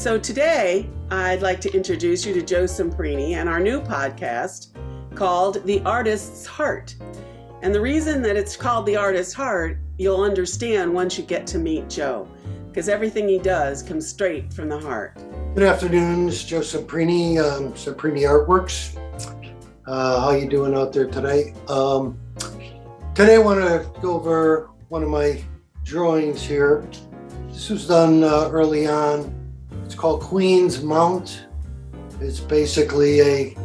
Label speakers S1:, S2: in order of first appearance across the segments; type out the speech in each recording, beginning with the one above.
S1: So today, I'd like to introduce you to Joe Semprini and our new podcast called The Artist's Heart. And the reason that it's called The Artist's Heart, you'll understand once you get to meet Joe, because everything he does comes straight from the heart.
S2: Good afternoon, it's Joe Semprini, Semprini Artworks. How you doing out there today? Today I want to go over one of my drawings here. This was done early on. It's called Queen's Mount. It's basically a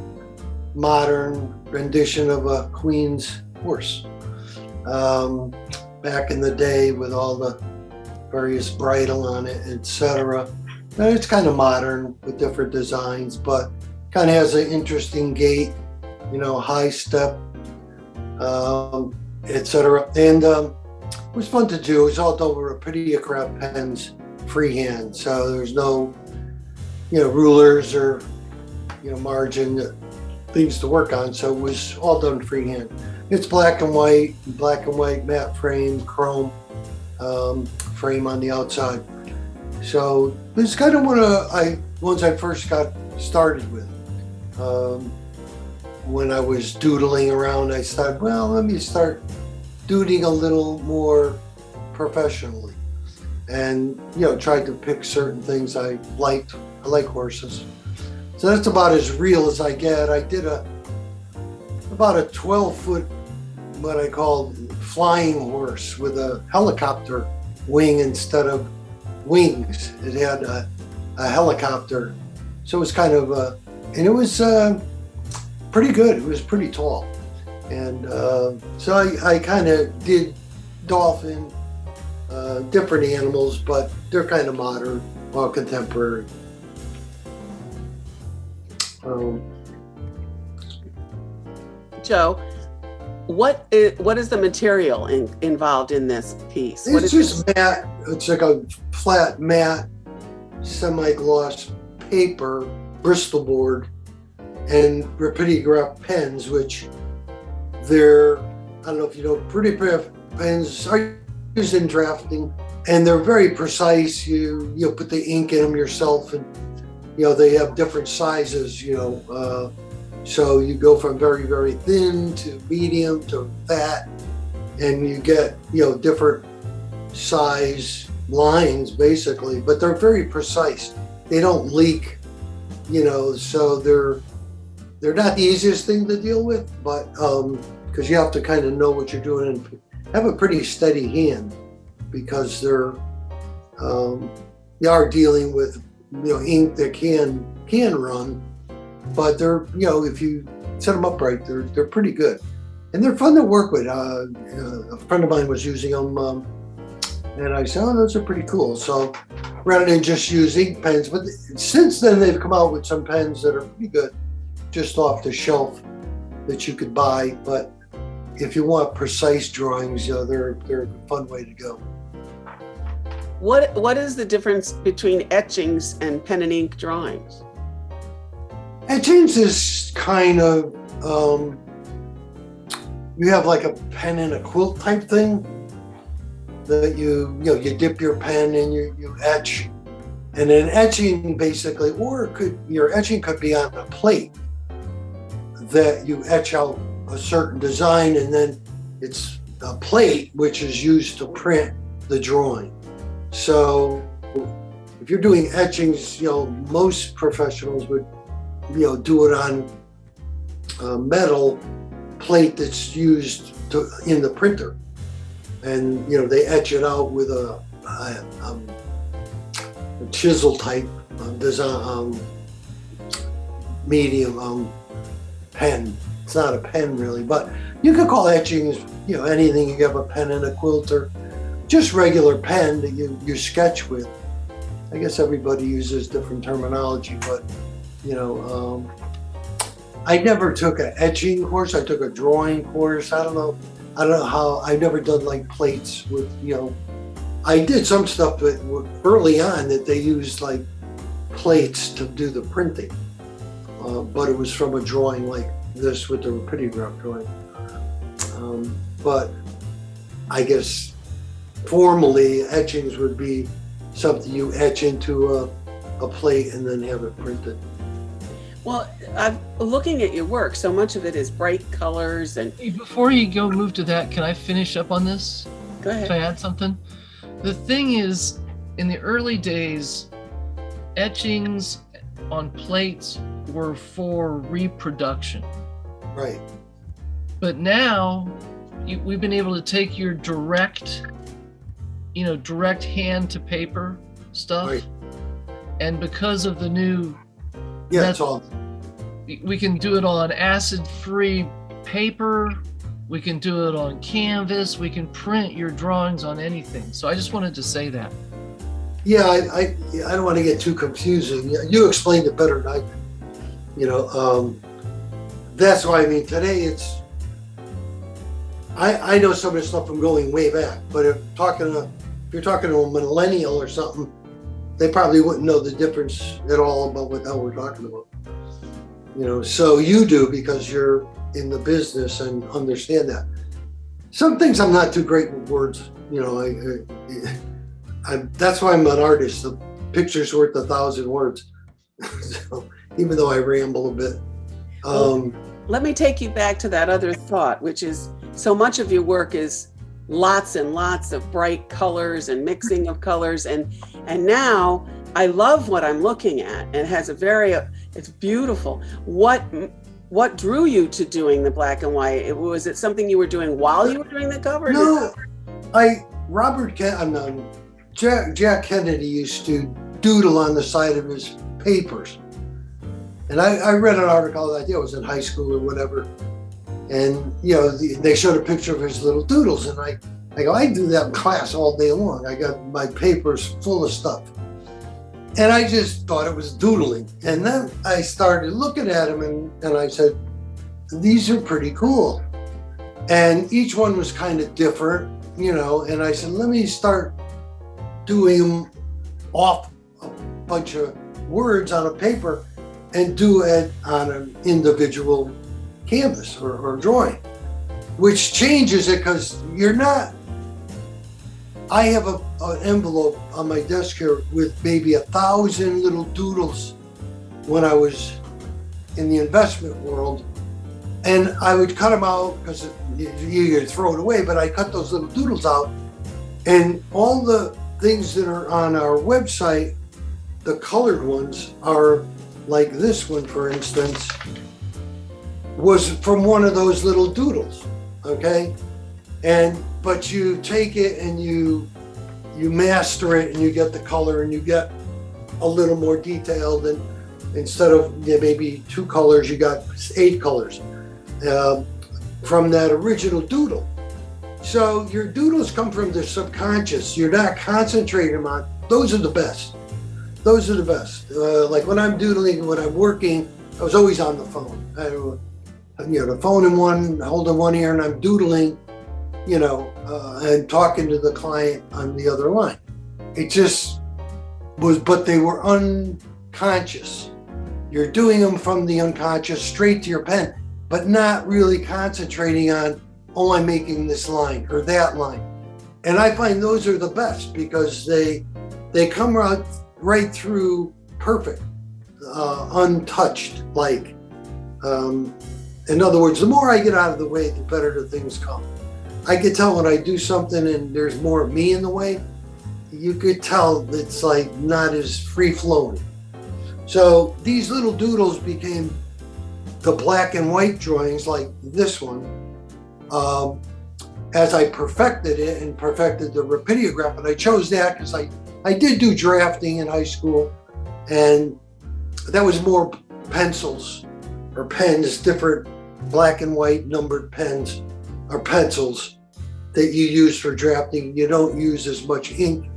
S2: modern rendition of a queen's horse. Back in the day with all the various bridle on it, etc. It's kind of modern with different designs, but kind of has an interesting gait, high step, etc. And it was fun to do. It was all done with Rapidicraft pens, freehand. So there's no, rulers or, margin things to work on. So it was all done freehand. It's black and white matte frame, chrome frame on the outside. So this is kind of one of ones I first got started with. When I was doodling around, I thought, well, let me start doodling a little more professionally, and tried to pick certain things I liked. I like horses, so that's about as real as I get. I did about a 12-foot, what I called flying horse with a helicopter wing instead of wings. It had a helicopter, so it was kind of and it was pretty good. It was pretty tall, and so I kind of did dolphin, different animals, but they're kind of modern or contemporary.
S1: Joe, what is the material involved in this piece?
S2: It's just matte. It's like a flat matte, semi-gloss paper, Bristol board, and Rapidicraft pens, which they're, I don't know if you know, Rapidicraft pens are used in drafting, and they're very precise. You put the ink in them yourself, and they have different sizes. So you go from very, very thin to medium to fat, and you get different size lines basically, but they're very precise. They don't leak, so they're not the easiest thing to deal with, but because you have to kind of know what you're doing and have a pretty steady hand, because you are dealing with ink that can run, but they're if you set them up right, they're pretty good, and they're fun to work with. A friend of mine was using them, and I said, oh, those are pretty cool. So rather than just use ink pens, but since then they've come out with some pens that are pretty good, just off the shelf that you could buy. But if you want precise drawings, they're a fun way to go.
S1: What is the difference between etchings and pen and ink drawings?
S2: Etchings is kind of you have like a pen and a quilt type thing that you dip your pen and you etch, and then etching basically, or your etching could be on a plate that you etch out a certain design, and then it's a plate which is used to print the drawing. So if you're doing etchings, most professionals would do it on metal plate that's used in the printer, and they etch it out with a chisel type design, medium pen. It's not a pen really, but you could call etchings anything. You have a pen and a quilt, or just regular pen that you sketch with. I guess everybody uses different terminology, but I never took an etching course. I took a drawing course. I don't know how. I've never done like plates with I did some stuff, but early on that they used like plates to do the printing, but it was from a drawing like this with the Rapidicraft drawing. But I guess formally etchings would be something you etch into a plate and then have it printed.
S1: Well, I'm looking at your work. So much of it is bright colors and.
S3: Hey, before you move to that, can I finish up on this?
S1: Go ahead.
S3: Can I add something? The thing is, in the early days, etchings on plates were for reproduction.
S2: Right.
S3: But now we've been able to take your direct hand to paper stuff.
S2: Right.
S3: And because of the new,
S2: Yeah, it's all.
S3: we can do it on acid-free paper. We can do it on canvas. We can print your drawings on anything. So I just wanted to say that.
S2: Yeah, I don't want to get too confusing. You explained it better than I did. That's why, I mean, today it's, I know some of the stuff from going way back, but if you're talking to a millennial or something, they probably wouldn't know the difference at all about what the hell we're talking about. So you do, because you're in the business and understand that. Some things I'm not too great with words. That's why I'm an artist. The picture's worth 1,000 words. So, even though I ramble a bit.
S1: Let me take you back to that other thought, which is so much of your work is lots and lots of bright colors and mixing of colors. And now I love what I'm looking at, and it has it's beautiful. What drew you to doing the black and white? Was it something you were doing while you were doing the cover?
S2: No, Jack Kennedy used to doodle on the side of his papers. And I read an article, I think it was in high school or whatever. And, they showed a picture of his little doodles. And I go, I do that in class all day long. I got my papers full of stuff. And I just thought it was doodling. And then I started looking at them and I said, these are pretty cool. And each one was kind of different, and I said, let me start doing them off a bunch of words on a paper and do it on an individual canvas or drawing, which changes it, because I have an envelope on my desk here with maybe 1,000 little doodles when I was in the investment world, and I would cut them out because you throw it away, but I cut those little doodles out, and all the things that are on our website, the colored ones, are like this one, for instance, was from one of those little doodles, okay? But you take it and you master it, and you get the color, and you get a little more detailed, and instead of maybe 2 colors, you got 8 colors from that original doodle. So your doodles come from the subconscious. You're not concentrating on. Those are the best. Those are the best. Like when I'm doodling, when I'm working, I was always on the phone. The phone in one, holding one ear, and I'm doodling, and talking to the client on the other line. It just was, but they were unconscious. You're doing them from the unconscious straight to your pen, but not really concentrating on, oh, I'm making this line or that line. And I find those are the best, because they come right through perfect, untouched. Like, in other words, the more I get out of the way, the better the things come. I could tell when I do something and there's more of me in the way, you could tell it's like not as free flowing. So these little doodles became the black and white drawings, like this one, as I perfected it and perfected the rapidograph. And I chose that because I did do drafting in high school, and that was more pencils or pens, different black and white numbered pens or pencils that you use for drafting. You don't use as much ink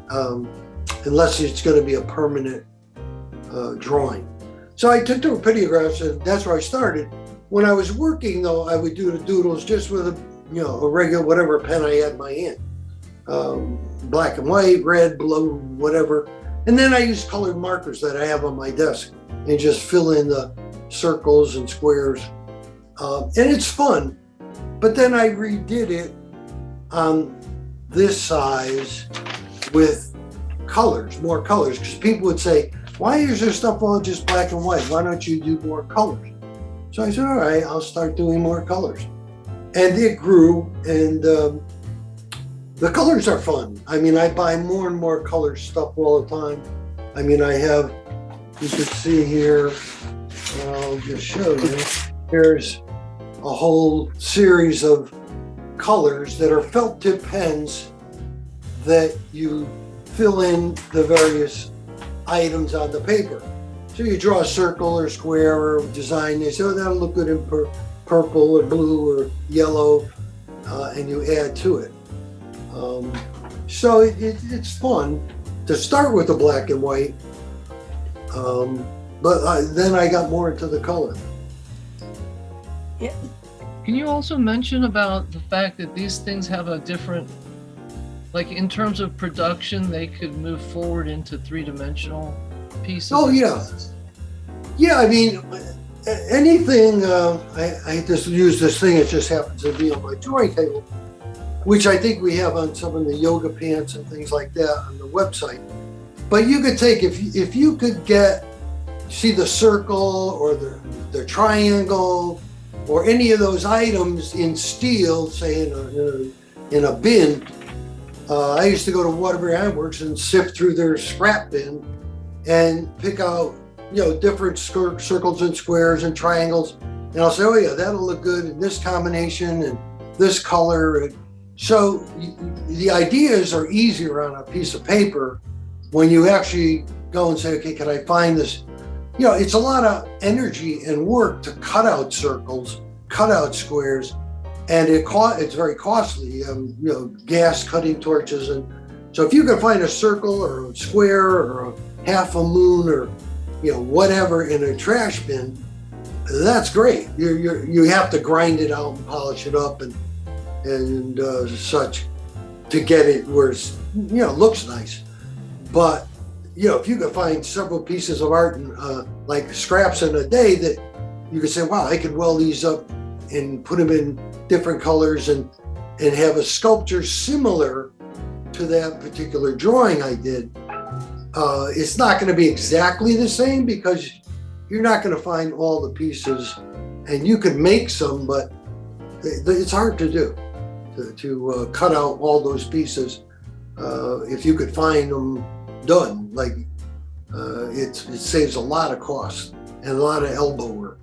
S2: unless it's going to be a permanent drawing. So I took the rapidographs, and that's where I started. When I was working, though, I would do the doodles just with a regular, whatever pen I had in my hand. Black and white, red, blue, whatever. And then I use colored markers that I have on my desk and just fill in the circles and squares. And it's fun. But then I redid it on this size with colors, more colors, because people would say, why is there stuff all just black and white? Why don't you do more colors? So I said, all right, I'll start doing more colors. And it grew, and the colors are fun. I mean, I buy more and more color stuff all the time. I mean, I have, you can see here, I'll just show you, there's a whole series of colors that are felt tip pens that you fill in the various items on the paper. So you draw a circle or square or design, they say, oh, that'll look good in purple or blue or yellow, and you add to it. So it's fun to start with the black and white, but then I got more into the color.
S1: Yeah.
S3: Can you also mention about the fact that these things have a different, like in terms of production, they could move forward into three-dimensional pieces?
S2: Oh yeah. Yeah, I mean, anything, I just use this thing, it just happens to be on my drawing table, which I think we have on some of the yoga pants and things like that on the website. But you could take, if you could see the circle or the triangle or any of those items in steel, say in a bin. I used to go to Waterbury Ironworks and sift through their scrap bin and pick out, different circles and squares and triangles. And I'll say, oh yeah, that'll look good in this combination and this color. And so the ideas are easier on a piece of paper when you actually go and say, okay, can I find this? It's a lot of energy and work to cut out circles, cut out squares, and it's very costly. Gas cutting torches, and so if you can find a circle or a square or a half a moon or whatever in a trash bin, that's great. You have to grind it out and polish it up and such to get it where it's looks nice. But if you could find several pieces of art and like scraps in a day that you could say, wow, I could weld these up and put them in different colors and have a sculpture similar to that particular drawing I did. It's not going to be exactly the same because you're not going to find all the pieces, and you could make some, but it's hard to do, to cut out all those pieces. If you could find them done, like it saves a lot of cost and a lot of elbow work.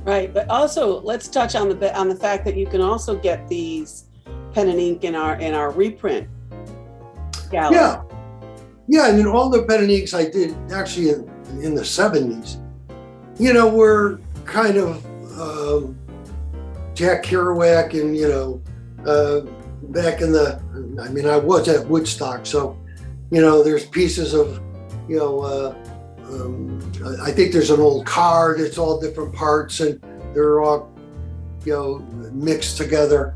S1: Right, but also let's touch on the fact that you can also get these pen and ink in our reprint gallery. Yeah, and all the pen and inks I did actually in the 70s, were kind of Jack Kerouac and back in I was at Woodstock, so there's pieces of I think there's an old car that's all different parts and they're all mixed together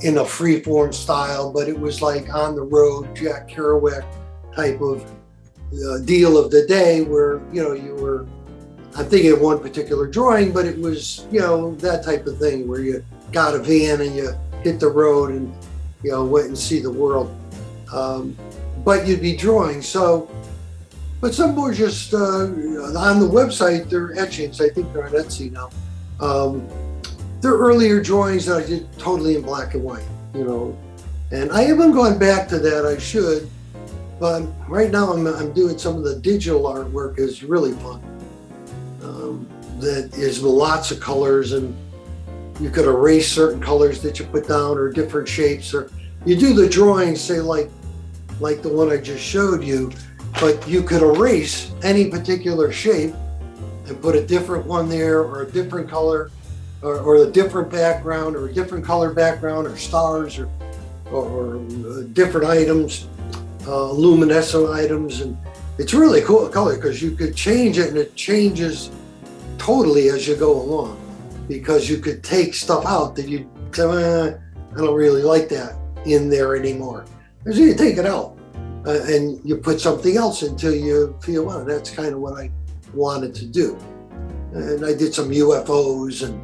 S1: in a free-form style, but it was like on the road Jack Kerouac type of deal of the day where you were, I'm thinking of one particular drawing, but it was that type of thing where you got a van and you hit the road and went and see the world, but you'd be drawing. So but some were just on the website, they're etchings. I think they're on Etsy now. They're earlier drawings that I did totally in black and white, and I haven't gone back to that. I should, but right now I'm doing some of the digital artwork. Is really fun. That is lots of colors, and you could erase certain colors that you put down or different shapes, or you do the drawings, say like the one I just showed you. But you could erase any particular shape and put a different one there or a different color or a different background or a different color background or stars or different items, luminescent items. And it's really cool color because you could change it and it changes totally as you go along, because you could take stuff out that you say, I don't really like that in there anymore. So you take it out. And you put something else until you feel, well, that's kind of what I wanted to do. And I did some UFOs and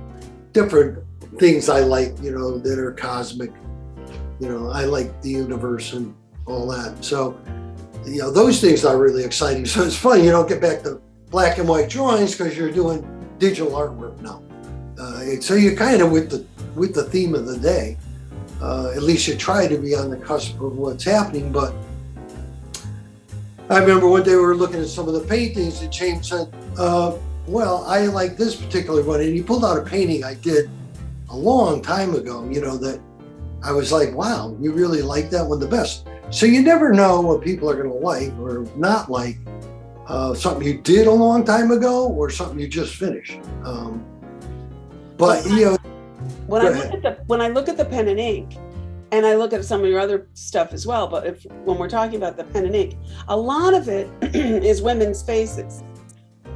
S1: different things I like, that are cosmic. I like the universe and
S2: all that. So, those things are really exciting. So it's funny, you don't get back to black and white drawings because you're doing digital artwork now. So you're kind of with the theme of the day. At least you try to be on the cusp of what's happening. But I remember one day we were looking at some of the paintings and James said, well, I like this particular one. And he pulled out a painting I did a long time ago, that I was like, wow, you really like that one the best. So you never know what people are going to like or not like. Something you did a long time ago or something you just finished. But
S1: when I look at the pen and ink, and I look at some of your other stuff as well, but when we're talking about the pen and ink, a lot of it is women's faces.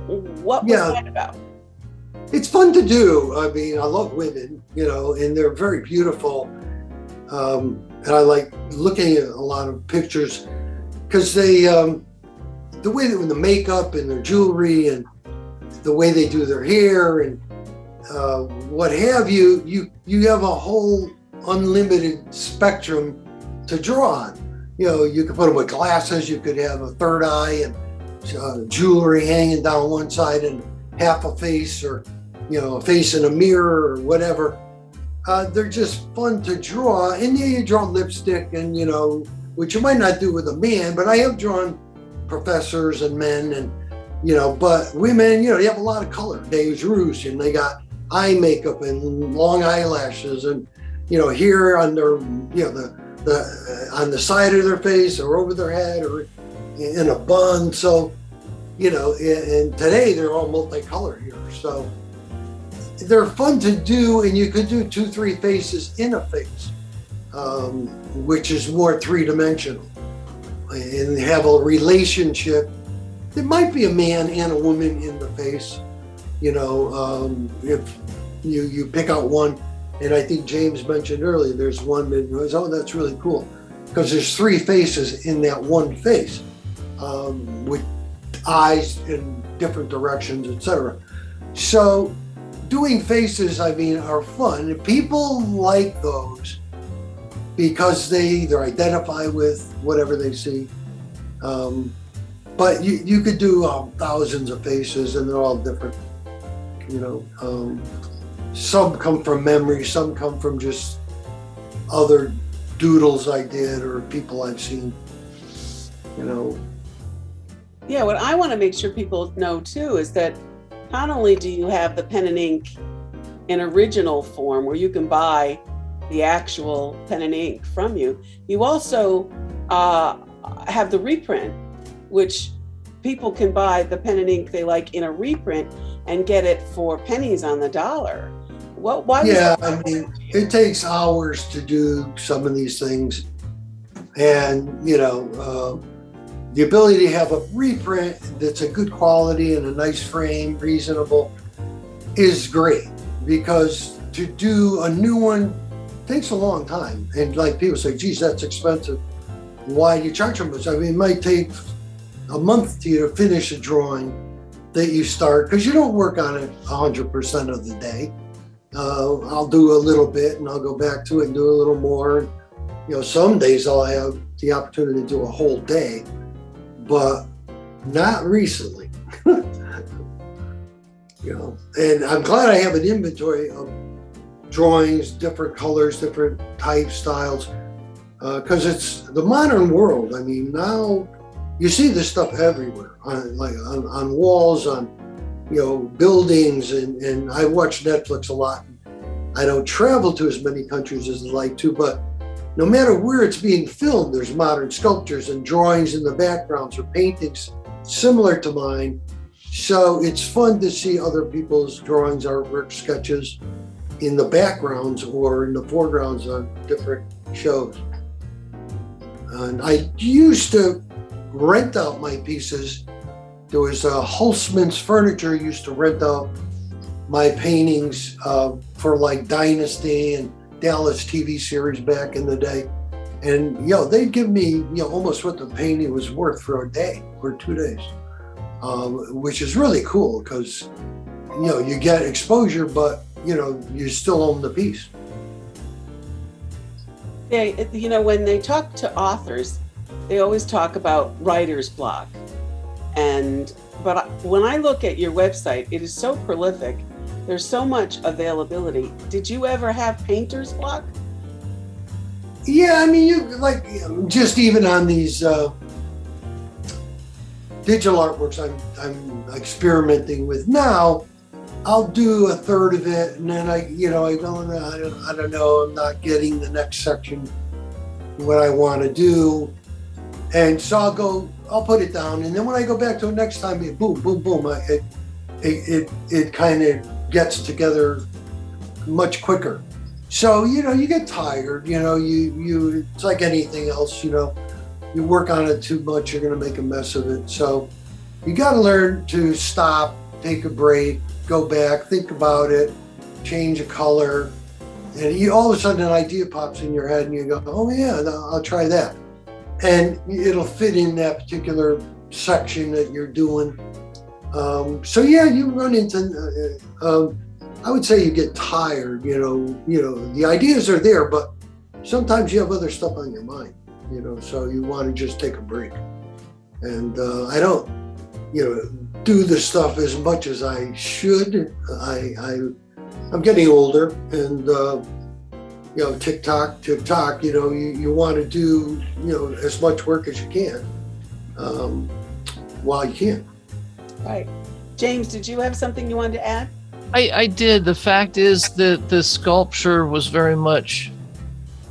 S1: What was that about?
S2: It's fun to do. I mean, I love women, and they're very beautiful. And I like looking at a lot of pictures because they, the way that with the makeup and their jewelry and the way they do their hair and what have you, you have a whole unlimited spectrum to draw on. You could put them with glasses, you could have a third eye and jewelry hanging down one side and half a face, or a face in a mirror or whatever. They're just fun to draw. And you draw lipstick and, which you might not do with a man, but I have drawn professors and men and, but women, you have a lot of color. They use rouge and they got eye makeup and long eyelashes and, here on their, the on the side of their face or over their head or in a bun. So, and today they're all multicolored here. So they're fun to do, and you could do 2-3 faces in a face, which is more three-dimensional, and have a relationship. There might be a man and a woman in the face, if you pick out one, and I think James mentioned earlier, there's one that goes, oh, that's really cool, because there's 3 faces in that one face, with eyes in different directions, etc. So doing faces, are fun. People like those because they either identify with whatever they see. But you could do thousands of faces and they're all different. Some come from memory, some come from just other doodles I did or people I've seen,
S1: Yeah, what I want to make sure people know too is that not only do you have the pen and ink in original form where you can buy the actual pen and ink from you, you also have the reprint, which people can buy the pen and ink they like in a reprint and get it for pennies on the dollar. Why?
S2: Yeah, it takes hours to do some of these things. And, the ability to have a reprint that's a good quality and a nice frame, reasonable, is great, because to do a new one takes a long time. And like people say, geez, that's expensive. Why do you charge so much? It might take a month to you to finish a drawing that you start, because you don't work on it 100% of the day. I'll do a little bit and I'll go back to it and do a little more. Some days I'll have the opportunity to do a whole day, but not recently. And I'm glad I have an inventory of drawings, different colors, different types, styles, because it's the modern world. Now you see this stuff everywhere, on walls, on buildings, and I watch Netflix a lot. I don't travel to as many countries as I'd like to, but no matter where it's being filmed, there's modern sculptures and drawings in the backgrounds or paintings similar to mine. So it's fun to see other people's drawings, artwork, sketches in the backgrounds or in the foregrounds on different shows. And I used to rent out my pieces. There was Holtzman's Furniture used to rent out my paintings for like Dynasty and Dallas TV series back in the day. And, they'd give me, almost what the painting was worth for a day or 2 days, which is really cool because, you get exposure, but, you still own the piece.
S1: Yeah, when they talk to authors, they always talk about writer's block. But when I look at your website, it is so prolific. There's so much availability. Did you ever have painter's block?
S2: Yeah, I mean, you like just even on these digital artworks I'm experimenting with now, I'll do a third of it, and then I don't know, I'm not getting the next section what I want to do, and so I'll put it down, and then when I go back to it next time, boom, boom, boom, it kind of gets together much quicker. So you get tired. You it's like anything else. You work on it too much, you're going to make a mess of it. So you got to learn to stop, take a break, go back, think about it, change a color, and all of a sudden an idea pops in your head, and you go, "Oh yeah, I'll try that," and it'll fit in that particular section that you're doing. So yeah, you run into. I would say you get tired. The ideas are there, but sometimes you have other stuff on your mind. So you want to just take a break. And I don't, do the stuff as much as I should. I'm getting older, and TikTok. You want to do as much work as you can while you can.
S1: Right. James, did you have something you wanted to add?
S3: I did. The fact is that the sculpture was very much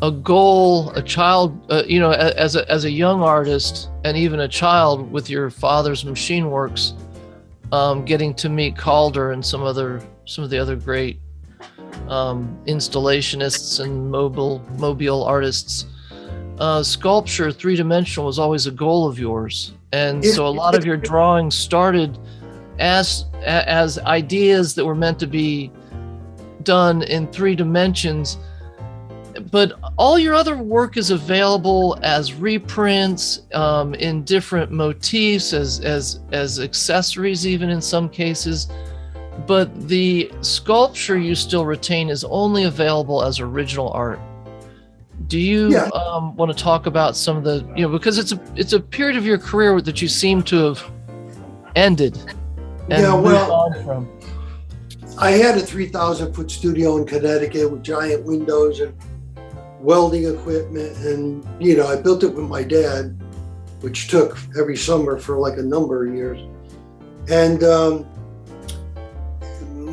S3: a goal, a child, as a young artist, and even a child with your father's machine works, getting to meet Calder and some of the other great installationists and mobile artists. Sculpture, three-dimensional, was always a goal of yours, and so a lot of your drawings started as ideas that were meant to be done in 3 dimensions, but all your other work is available as reprints, in different motifs, as accessories, even in some cases. But the sculpture you still retain is only available as original art. Do you want to talk about some of the, because it's a period of your career that you seem to have ended and moved on from?
S2: I had a 3,000-foot studio in Connecticut with giant windows and welding equipment, and I built it with my dad, which took every summer for like a number of years. And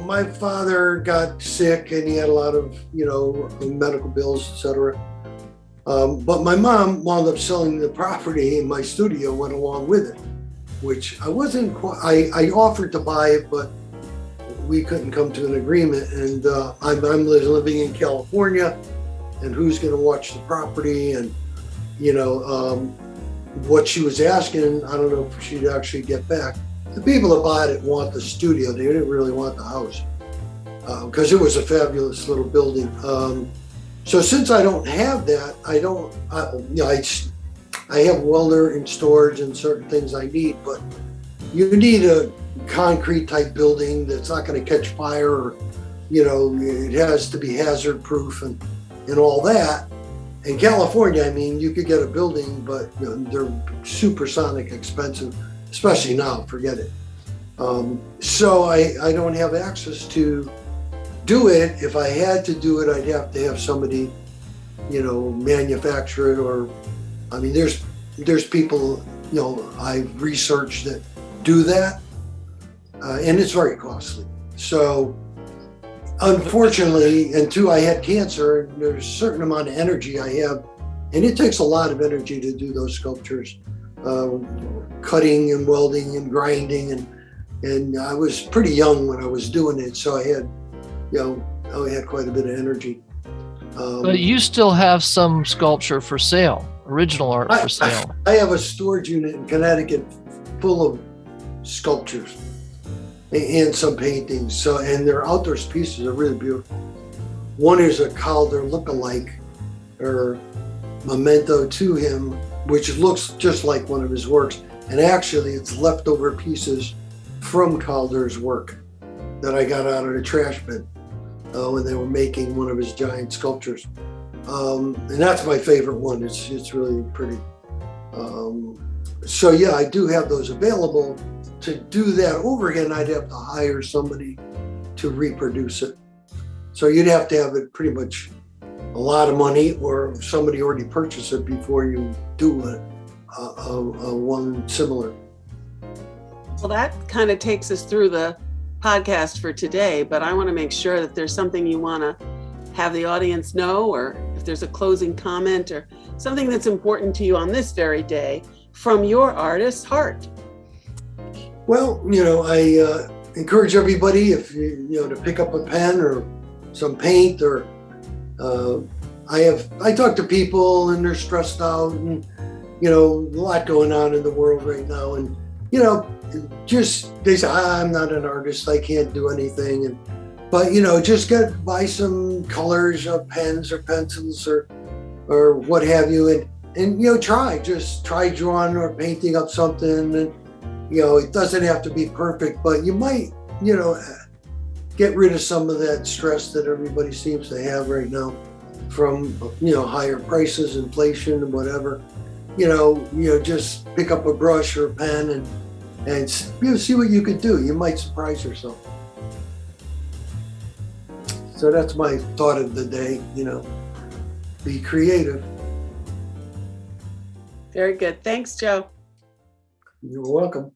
S2: my father got sick, and he had a lot of medical bills, etc. But my mom wound up selling the property, and my studio went along with it, which I wasn't quite. I offered to buy it, but we couldn't come to an agreement. And I'm living in California, and who's going to watch the property? And what she was asking, I don't know if she'd actually get back. The people that bought it want the studio. They didn't really want the house because it was a fabulous little building. So since I don't have that, I have welder and storage and certain things I need, but you need a concrete type building that's not going to catch fire, or it has to be hazard proof and all that. In California, I mean, you could get a building, but they're supersonic expensive, especially now, forget it. So I don't have access to do it. If I had to do it, I'd have to have somebody, manufacture it, or, I mean, there's people, I've researched that do that, and it's very costly. So unfortunately, and two, I had cancer, and there's a certain amount of energy I have, and it takes a lot of energy to do those sculptures, cutting and welding and grinding, and I was pretty young when I was doing it, so I had, I had quite a bit of energy.
S3: But you still have some sculpture for sale, original art for sale.
S2: I have a storage unit in Connecticut full of sculptures and some paintings. So, and their outdoor pieces are really beautiful. One is a Calder look-alike, or memento to him, which looks just like one of his works. And actually, it's leftover pieces from Calder's work that I got out of the trash bin when they were making one of his giant sculptures. And that's my favorite one. It's really pretty. So yeah, I do have those available. To do that over again, I'd have to hire somebody to reproduce it. So you'd have to have it pretty much a lot of money, or somebody already purchased it before you do a one similar.
S1: Well, that kind of takes us through the podcast for today, but I want to make sure that there's something you want to have the audience know, or if there's a closing comment or something that's important to you on this very day from your artist's heart.
S2: Well, I encourage everybody, if to pick up a pen or some paint, or I talk to people and they're stressed out, and a lot going on in the world right now, and just they say, I'm not an artist, I can't do anything, but just buy some colors of pens or pencils or what have you, and try drawing or painting up something, and it doesn't have to be perfect, but you might get rid of some of that stress that everybody seems to have right now from higher prices, inflation, and whatever. Just pick up a brush or a pen and see what you could do. You might surprise yourself. So that's my thought of the day. Be creative.
S1: Very good. Thanks, Joe.
S2: You're welcome.